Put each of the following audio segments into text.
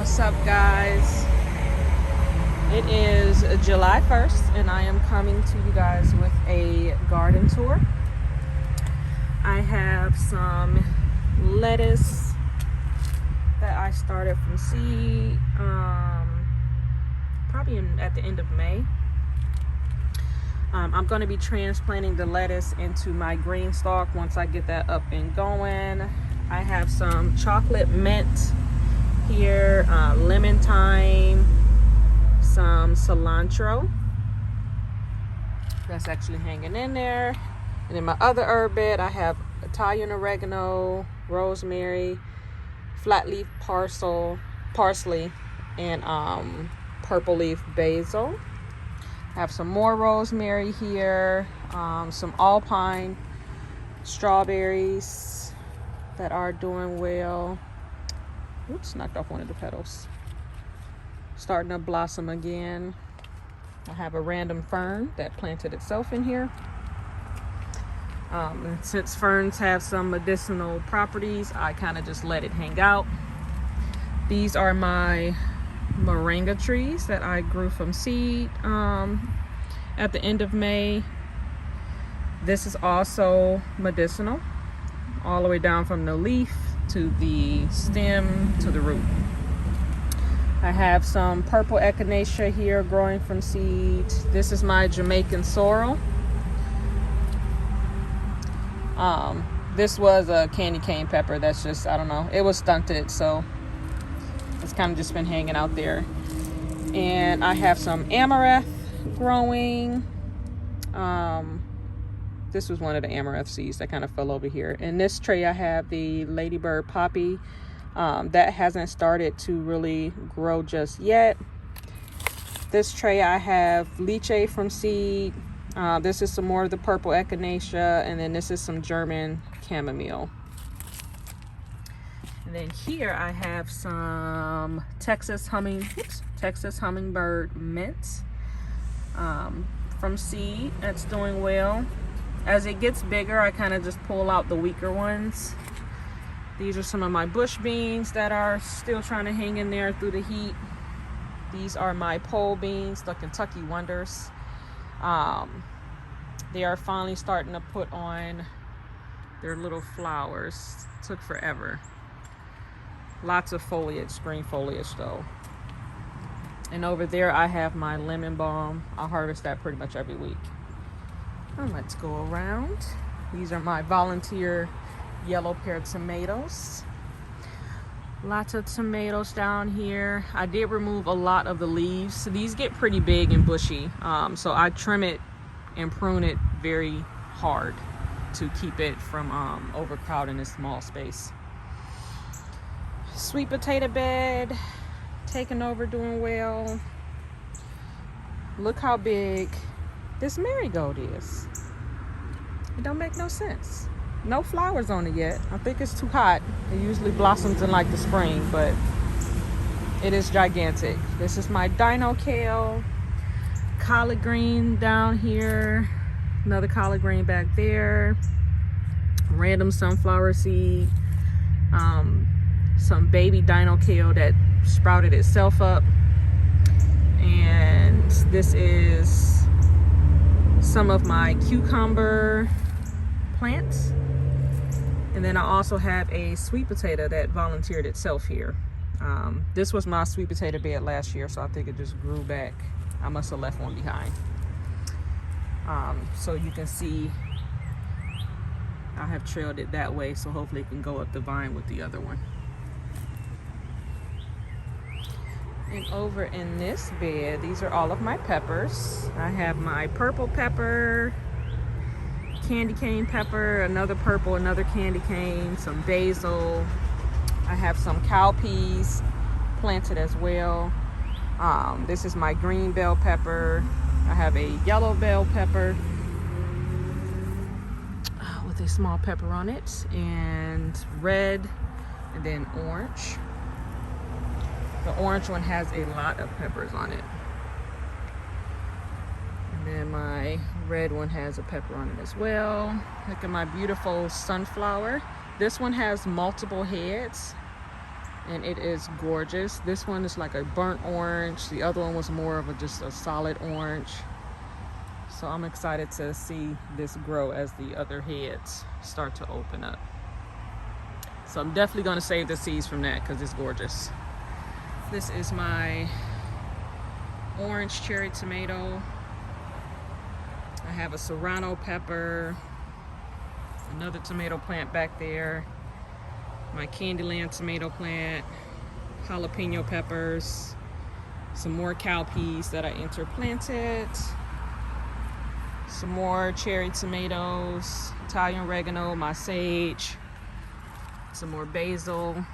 What's up, guys? It is July 1st, and I am coming to you guys with a garden tour. I have some lettuce that I started from seed probably at the end of May. I'm going to be transplanting the lettuce into my green stalk once I get that up and going. I have some chocolate mint here, lemon thyme, some cilantro that's actually hanging in there, and in my other herb bed I have Italian oregano, rosemary, flat leaf parsley, and purple leaf basil. I have some more rosemary here, some alpine strawberries that are doing well. Oops, knocked off one of the petals. Starting to blossom again. I have a random fern that planted itself in here. And since ferns have some medicinal properties, I kind of just let it hang out. These are my moringa trees that I grew from seed at the end of May. This is also medicinal, all the way down from the leaf to the stem to the root. I have some purple echinacea here growing from seed. This is my Jamaican sorrel. This was a candy cane pepper that's just, I don't know, it was stunted, so it's kind of just been hanging out there. And I have some amaranth growing. This was one of the amaranth seeds that kind of fell over here. In this tray I have the ladybird poppy that hasn't started to really grow just yet. This tray I have lychee from seed. This is some more of the purple echinacea, and then this is some German chamomile. And then here I have some Texas hummingbird mint from seed that's doing well. As it gets bigger, I kind of just pull out the weaker ones. These are some of my bush beans that are still trying to hang in there through the heat. These are my pole beans, the Kentucky Wonders. They are finally starting to put on their little flowers. Took forever. Lots of foliage, spring foliage though. And over there I have my lemon balm. I harvest that pretty much every week. Let's go around. These are my volunteer yellow pear tomatoes. Lots of tomatoes down here. I did remove a lot of the leaves. So these get pretty big and bushy. So I trim it and prune it very hard to keep it from overcrowding this small space. Sweet potato bed, taking over, doing well. Look how big this marigold is. It don't make no sense. No flowers on it yet. I think it's too hot. It usually blossoms in like the spring, but it is gigantic. This is my dino kale, collard green down here, another collard green back there, random sunflower seed, some baby dino kale that sprouted itself up, and this is some of my cucumber plants. And then I also have a sweet potato that volunteered itself here. This was my sweet potato bed last year, so I think it just grew back. I must have left one behind. So you can see I have trailed it that way, so hopefully it can go up the vine with the other one. And over in this bed, these are all of my peppers. I have my purple pepper, candy cane pepper, another purple, another candy cane, some basil. I have some cowpeas planted as well. This is my green bell pepper. I have a yellow bell pepper with a small pepper on it, and red, and then orange. The orange one has a lot of peppers on it. And then my red one has a pepper on it as well. Look at my beautiful sunflower. This one has multiple heads. and it is gorgeous. This one is like a burnt orange. The other one was more of just a solid orange. So I'm excited to see this grow as the other heads start to open up. So I'm definitely going to save the seeds from that because it's gorgeous. This is my orange cherry tomato. I have a serrano pepper, another tomato plant back there, my Candyland tomato plant, jalapeno peppers, some more cowpeas that I interplanted, some more cherry tomatoes, Italian oregano, my sage, some more basil,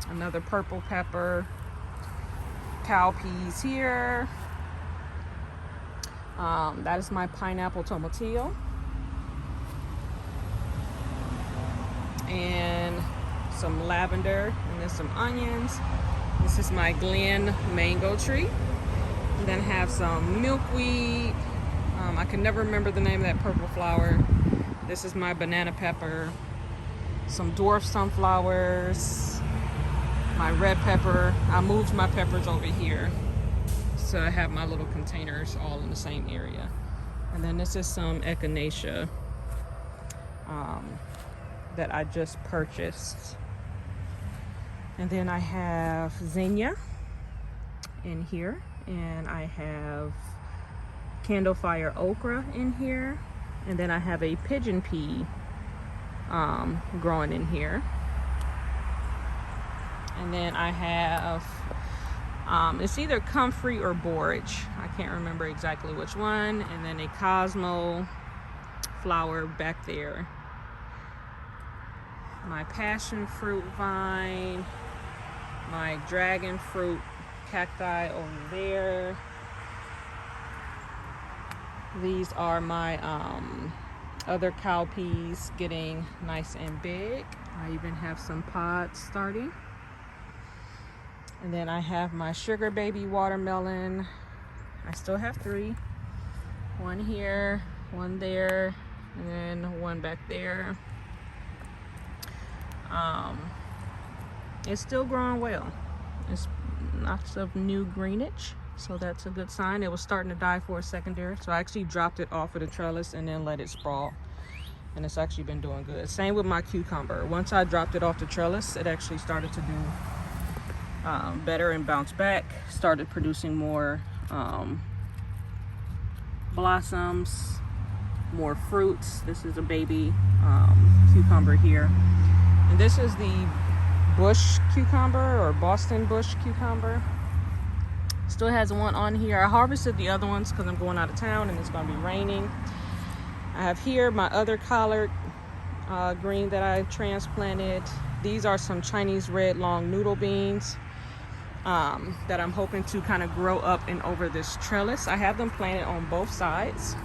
another purple pepper, cowpeas here. That is my pineapple tomatillo. And some lavender, and then some onions. This is my Glen mango tree. And then have some milkweed. I can never remember the name of that purple flower. This is my banana pepper. Some dwarf sunflowers. My red pepper. I moved my peppers over here, so I have my little containers all in the same area. And then this is some echinacea that I just purchased. And then I have zinnia in here, and I have candlefire okra in here, and then I have a pigeon pea growing in here. And then I have it's either comfrey or borage. I can't remember exactly which one. And then a Cosmo flower back there. My passion fruit vine. My dragon fruit cacti over there. These are my other cowpeas getting nice and big. I even have some pods starting. And then I have my sugar baby watermelon. I still have 3. One here, one there, and then one back there. It's still growing well. It's lots of new greenage, so that's a good sign. It was starting to die for a second there, so I actually dropped it off of the trellis and then let it sprawl. And it's actually been doing good. Same with my cucumber. Once I dropped it off the trellis, it actually started to do better and bounce back, started producing more blossoms, more fruits. This is a baby cucumber here, and this is the bush cucumber or Boston bush cucumber. Still has one on here. I harvested the other ones because I'm going out of town and it's going to be raining. I have here my other collard green that I transplanted. These are some Chinese red long noodle beans that I'm hoping to kind of grow up and over this trellis. I have them planted on both sides,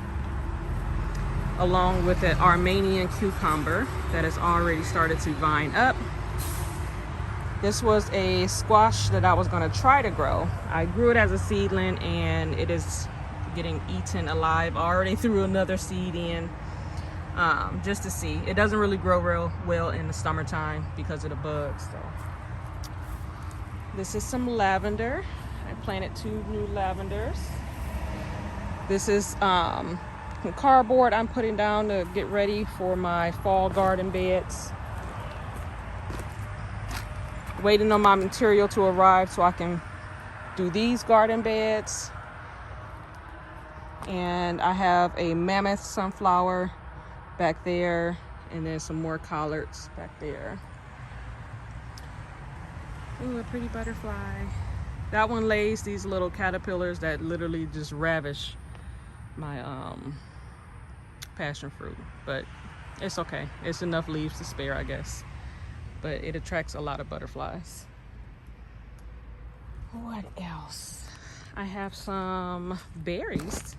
along with an Armenian cucumber that has already started to vine up. This was a squash that I was going to try to grow. I grew it as a seedling and it is getting eaten alive. I already threw another seed in just to see. It doesn't really grow real well in the summertime because of the bugs though. This is some lavender. I planted 2 new lavenders. This is some cardboard I'm putting down to get ready for my fall garden beds. Waiting on my material to arrive so I can do these garden beds. And I have a mammoth sunflower back there, and then some more collards back there. Ooh, a pretty butterfly. That one lays these little caterpillars that literally just ravish my passion fruit, but it's okay. It's enough leaves to spare, I guess. But it attracts a lot of butterflies. What else? I have some berries.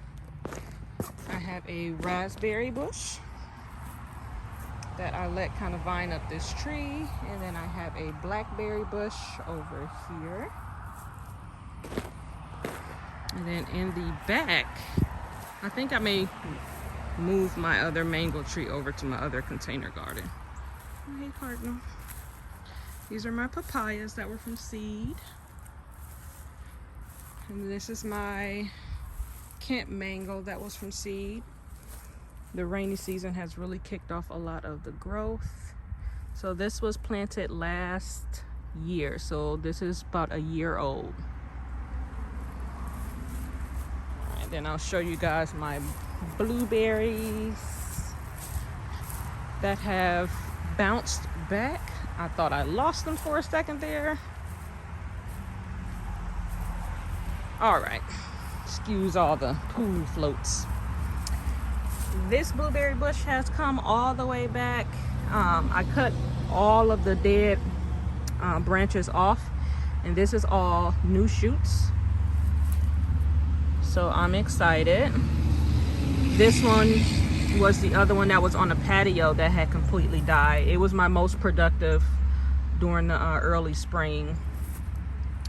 I have a raspberry bush that I let kind of vine up this tree, and then I have a blackberry bush over here. And then in the back, I think I may move my other mango tree over to my other container garden. Oh, hey, Cardinal. These are my papayas that were from seed. And this is my Kent mango that was from seed. The rainy season has really kicked off a lot of the growth. So this was planted last year. So this is about a year old. All right, then I'll show you guys my blueberries that have bounced back. I thought I lost them for a second there. All right, excuse all the pool floats. This blueberry bush has come all the way back. I cut all of the dead branches off, and this is all new shoots. So I'm excited. This one was the other one that was on the patio that had completely died. It was my most productive during the early spring,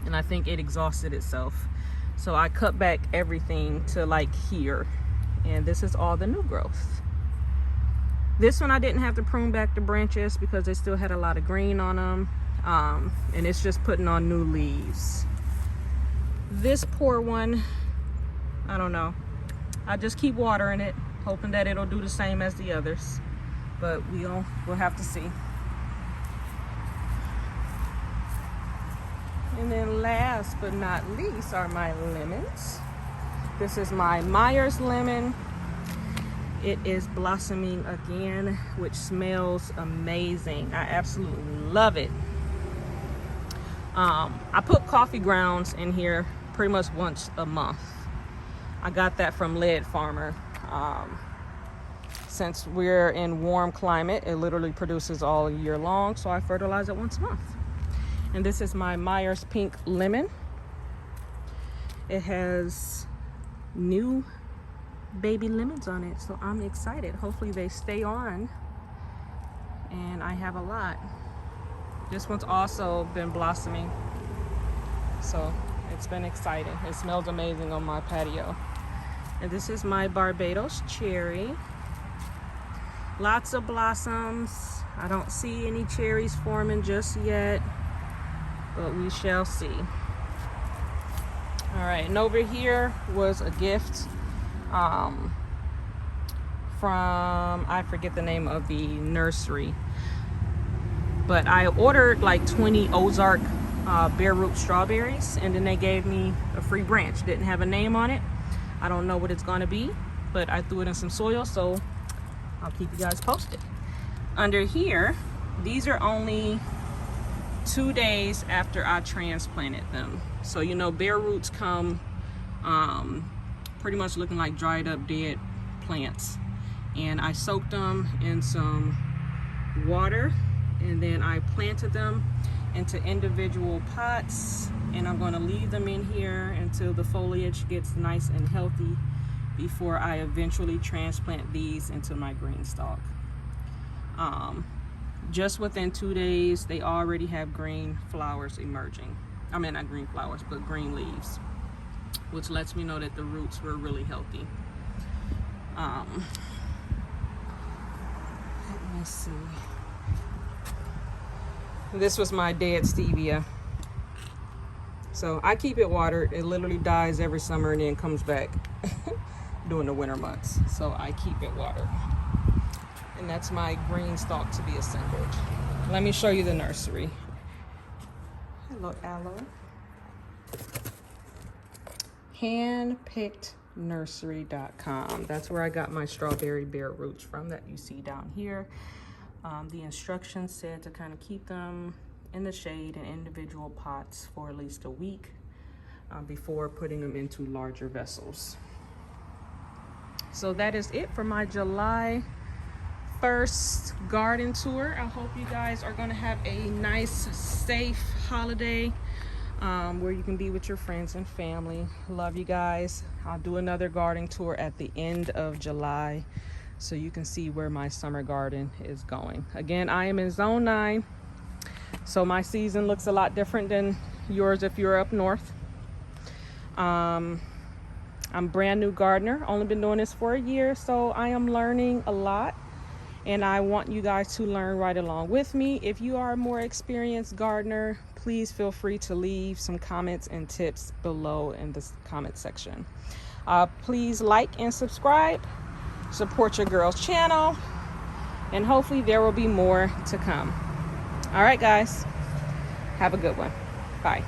and I think it exhausted itself. So I cut back everything to like here, and this is all the new growth. This one I didn't have to prune back the branches because they still had a lot of green on them, and it's just putting on new leaves. This poor one, I don't know. I just keep watering it, hoping that it'll do the same as the others, but we'll have to see. And then last but not least are my lemons. This is my Myers lemon. It is blossoming again, which smells amazing. I absolutely love it. I put coffee grounds in here pretty much once a month. I got that from Lead Farmer. Since we're in warm climate, it literally produces all year long, so I fertilize it once a month. And this is my Myers Pink Lemon. It has new baby lemons on it, so I'm excited. Hopefully they stay on, and I have a lot. This one's also been blossoming, so it's been exciting. It smells amazing on my patio. And this is my Barbados cherry. Lots of blossoms. I don't see any cherries forming just yet, but we shall see. All right, and over here was a gift from, I forget the name of the nursery, but I ordered like 20 Ozark bare root strawberries, and then they gave me a free branch. Didn't have a name on it. I don't know what it's gonna be, but I threw it in some soil, so I'll keep you guys posted. Under here, these are only 2 days after I transplanted them. So you know, bare roots come pretty much looking like dried up dead plants. And I soaked them in some water, and then I planted them into individual pots, and I'm going to leave them in here until the foliage gets nice and healthy before I eventually transplant these into my green stalk. Just within 2 days, they already have green flowers emerging. I mean, not green flowers, but green leaves, which lets me know that the roots were really healthy. Let me see. This was my dead stevia. So I keep it watered. It literally dies every summer and then comes back during the winter months. So I keep it watered. And that's my green stalk to be assembled. Let me show you the nursery. Hello, aloe. Handpickednursery.com. That's where I got my strawberry bare roots from that you see down here. The instructions said to kind of keep them in the shade in individual pots for at least a week before putting them into larger vessels. So that is it for my July 1st garden tour. I hope you guys are going to have a nice, safe holiday where you can be with your friends and family. Love you guys. I'll do another garden tour at the end of July so you can see where my summer garden is going. Again, I am in zone 9, so my season looks a lot different than yours if you're up north. I'm a brand new gardener, only been doing this for a year, so I am learning a lot. and I want you guys to learn right along with me. If you are a more experienced gardener, please feel free to leave some comments and tips below in the comment section. Please like and subscribe, support your girl's channel, and hopefully there will be more to come. All right, guys, have a good one. Bye.